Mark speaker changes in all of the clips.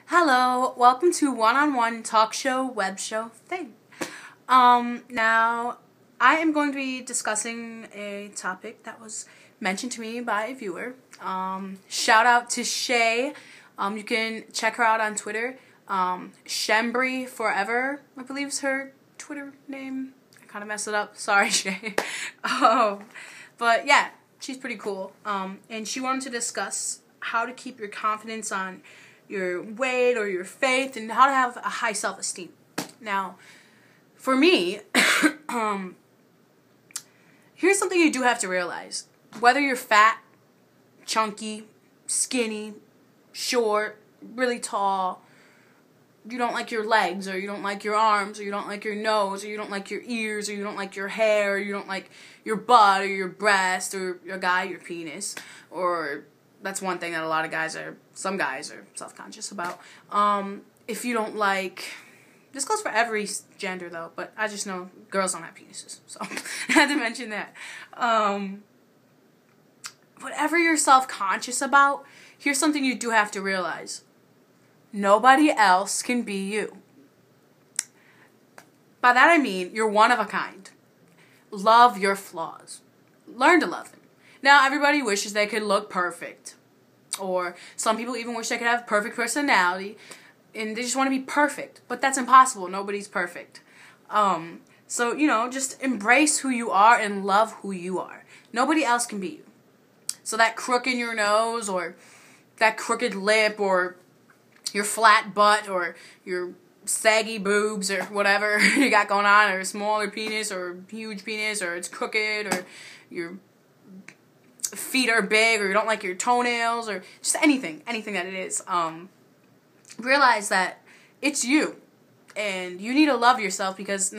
Speaker 1: Hello, welcome to One-on-One Talk Show Web Show thing. Now, I am going to be discussing a topic that was mentioned to me by a viewer. Shout out to Shay. You can check her out on Twitter. Shembry Forever, I believe is her Twitter name. I kind of messed it up. Sorry, Shay. But yeah, she's pretty cool. And she wanted to discuss how to keep your confidence on your weight or your faith and how to have a high self-esteem. Now, for me, here's something you do have to realize. Whether you're fat, chunky, skinny, short, really tall, you don't like your legs, or you don't like your arms, or you don't like your nose, or you don't like your ears, or you don't like your hair, or you don't like your butt, or your breast, or your penis, or that's one thing that some guys are self-conscious about. If you don't like, this goes for every gender though, but I just know girls don't have penises, so I had to mention that. Whatever you're self-conscious about, here's something you do have to realize. Nobody else can be you. By that I mean, you're one of a kind. Love your flaws. Learn to love them. Now, everybody wishes they could look perfect. Or some people even wish they could have perfect personality. And they just want to be perfect. But that's impossible. Nobody's perfect. So, just embrace who you are and love who you are. Nobody else can be you. So that crook in your nose, or that crooked lip, or your flat butt, or your saggy boobs, or whatever you got going on, or a smaller penis, or huge penis, or it's crooked, or your feet are big, or you don't like your toenails, or just anything that it is. Realize that it's you, and you need to love yourself, because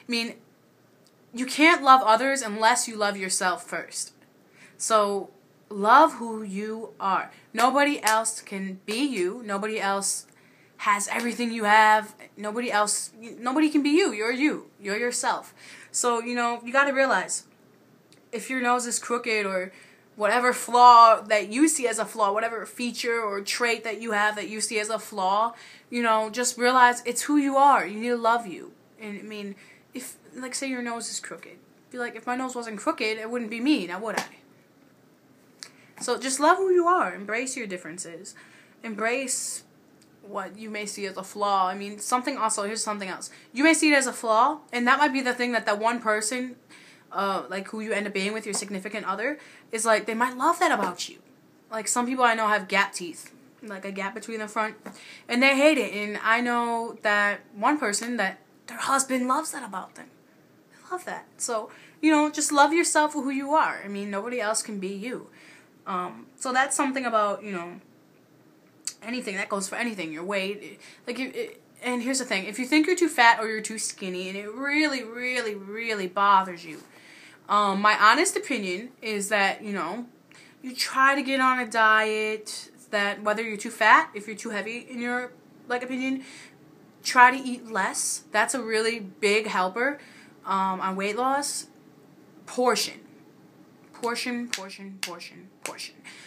Speaker 1: you can't love others unless you love yourself first. So love who you are. Nobody else can be you. Nobody else has everything you have. Nobody can be you. You're you. You're yourself. So, you got to realize, if your nose is crooked, or whatever flaw that you see as a flaw, whatever feature or trait that you have that you see as a flaw, just realize it's who you are. You need to love you. And if, say your nose is crooked, be like, if my nose wasn't crooked, it wouldn't be me, now would I? So just love who you are. Embrace your differences. Embrace what you may see as a flaw. Here's something else. You may see it as a flaw, and that might be the thing that one person, who you end up being with, your significant other, is like, they might love that about you. Like, some people I know have gap teeth, like a gap between the front, and they hate it. And I know that one person that their husband loves that about them. They love that. So, just love yourself for who you are. Nobody else can be you. So that's something about, anything. That goes for anything. Your weight. And here's the thing. If you think you're too fat or you're too skinny, and it really, really, really bothers you, my honest opinion is that, you try to get on a diet that, whether you're too fat, if you're too heavy in your, opinion, try to eat less. That's a really big helper, on weight loss. Portion.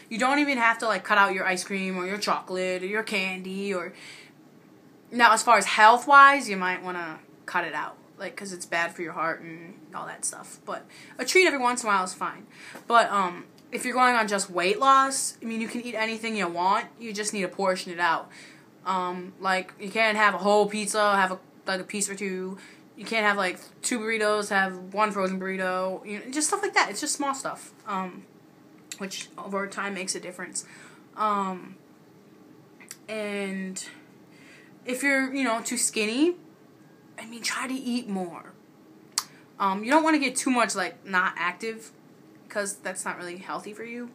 Speaker 1: You don't even have to, cut out your ice cream or your chocolate or your candy, or... Now, as far as health-wise, you might want to cut it out, because it's bad for your heart and all that stuff. But a treat every once in a while is fine. But if you're going on just weight loss, you can eat anything you want. You just need to portion it out. You can't have a whole pizza, have a piece or two. You can't have, 2 burritos, have 1 frozen burrito. Just stuff like that. It's just small stuff, which over time makes a difference. And if you're, too skinny, try to eat more. You don't want to get too much, not active, because that's not really healthy for you.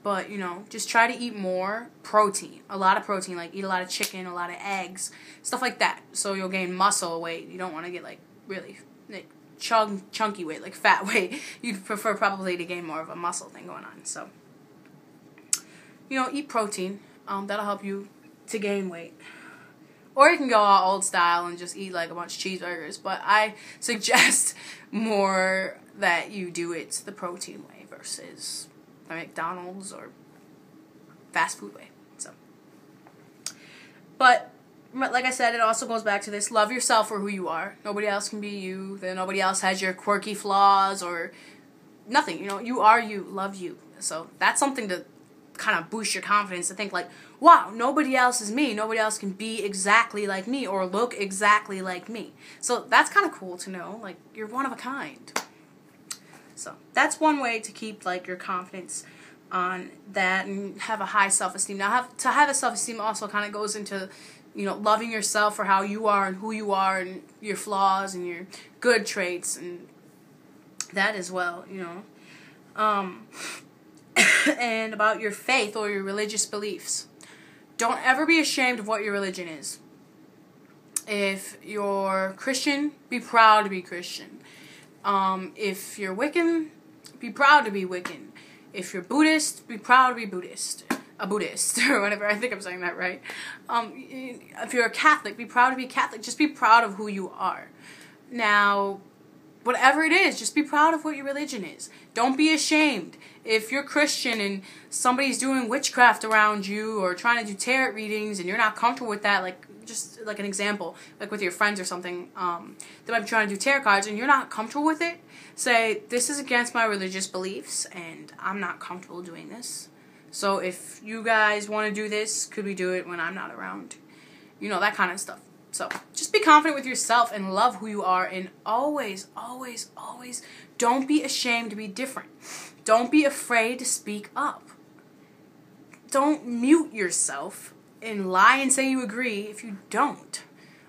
Speaker 1: But, just try to eat more protein. A lot of protein, eat a lot of chicken, a lot of eggs, stuff like that. So you'll gain muscle weight. You don't want to get, really, chunky weight, fat weight. You'd prefer probably to gain more of a muscle thing going on. So, eat protein. That'll help you to gain weight. Or you can go all old style and just eat, a bunch of cheeseburgers. But I suggest more that you do it the protein way versus McDonald's or fast food way. So, but like I said, it also goes back to this. Love yourself for who you are. Nobody else can be you. Then nobody else has your quirky flaws or nothing. You know, you are you. Love you. So that's something to kind of boost your confidence, to think like, wow, nobody else is me. Nobody else can be exactly like me or look exactly like me. So that's kind of cool to know. Like, you're one of a kind. So that's one way to keep like your confidence on that and have a high self-esteem. Now, to have a self-esteem also kind of goes into, you know, loving yourself for how you are and who you are and your flaws and your good traits and that as well, you know. And about your faith or your religious beliefs. Don't ever be ashamed of what your religion is. If you're Christian, be proud to be Christian. If you're Wiccan, be proud to be Wiccan. If you're Buddhist, be proud to be Buddhist. A Buddhist, or whatever. I think I'm saying that right. If you're a Catholic, be proud to be Catholic. Just be proud of who you are. Now, whatever it is, just be proud of what your religion is. Don't be ashamed. If you're Christian and somebody's doing witchcraft around you or trying to do tarot readings and you're not comfortable with that, like, just like an example, like with your friends or something, they might be trying to do tarot cards and you're not comfortable with it, say, this is against my religious beliefs and I'm not comfortable doing this. So if you guys want to do this, could we do it when I'm not around? You know, that kind of stuff. So just be confident with yourself and love who you are, and always, always, always don't be ashamed to be different. Don't be afraid to speak up. Don't mute yourself and lie and say you agree if you don't.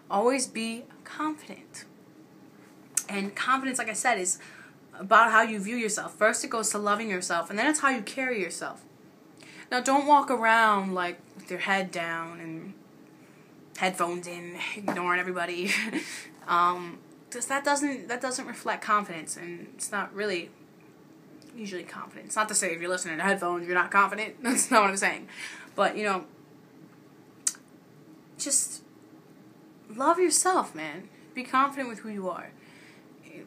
Speaker 1: Always be confident. And confidence, like I said, is about how you view yourself. First it goes to loving yourself, and then it's how you carry yourself. Now don't walk around like with your head down and headphones in, ignoring everybody. That doesn't reflect confidence, and it's not really usually confident. It's not to say if you're listening to headphones you're not confident. That's not what I'm saying. But, you know, just love yourself, man. Be confident with who you are.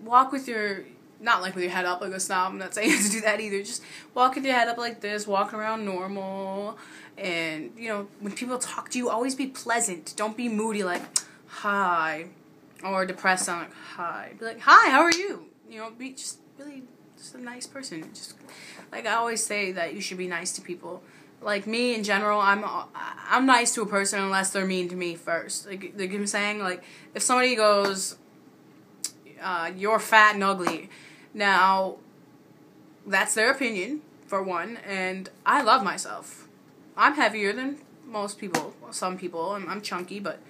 Speaker 1: Walk with your, not like with your head up like a snob. I'm not saying you have to do that either. Just walk with your head up like this, walk around normal. And, you know, when people talk to you, always be pleasant. Don't be moody like, hi. Or depressed, sound like, hi. Be like, hi, how are you? You know, be just really just a nice person. Just like I always say that you should be nice to people. Like me in general, I'm nice to a person unless they're mean to me first. Like I'm saying, like if somebody goes, you're fat and ugly, now that's their opinion for one, and I love myself. I'm heavier than most people, some people. I'm chunky, but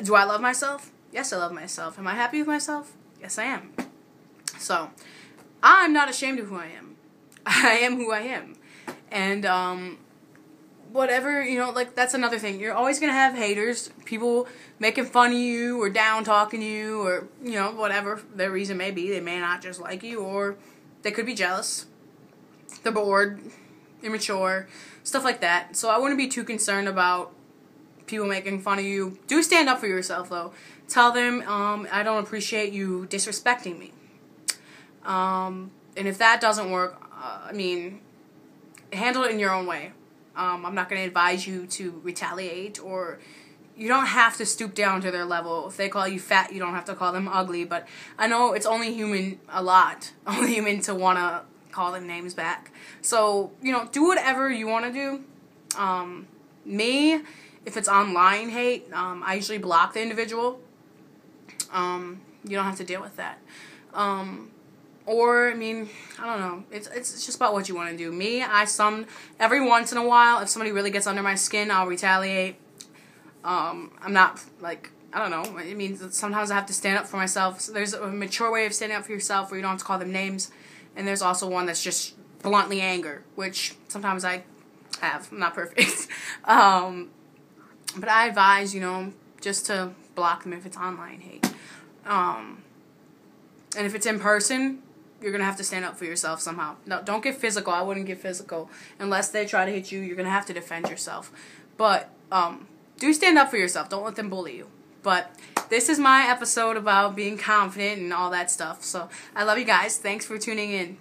Speaker 1: do I love myself? Yes, I love myself. Am I happy with myself? Yes, I am. So, I'm not ashamed of who I am. I am who I am. And, whatever, you know, like, that's another thing. You're always going to have haters, people making fun of you or down-talking you or, you know, whatever their reason may be. They may not just like you, or they could be jealous. They're bored, immature, stuff like that. So I wouldn't be too concerned about people making fun of you. Do stand up for yourself, though. Tell them, I don't appreciate you disrespecting me. And if that doesn't work, I mean, handle it in your own way. I'm not going to advise you to retaliate, or you don't have to stoop down to their level. If they call you fat, you don't have to call them ugly, but I know it's only human only human to want to call them names back. So, you know, do whatever you want to do. Me, if it's online hate, I usually block the individual. You don't have to deal with that. Or, I mean, I don't know. It's just about what you want to do. Me, every once in a while, if somebody really gets under my skin, I'll retaliate. I'm not, like, I don't know. It means sometimes I have to stand up for myself. So there's a mature way of standing up for yourself where you don't have to call them names. And there's also one that's just bluntly anger, which sometimes I have. I'm not perfect. But I advise, you know, just to block them if it's online hate. And if it's in person, you're going to have to stand up for yourself somehow. No, don't get physical. I wouldn't get physical. Unless they try to hit you, you're going to have to defend yourself. But do stand up for yourself. Don't let them bully you. But this is my episode about being confident and all that stuff. So I love you guys. Thanks for tuning in.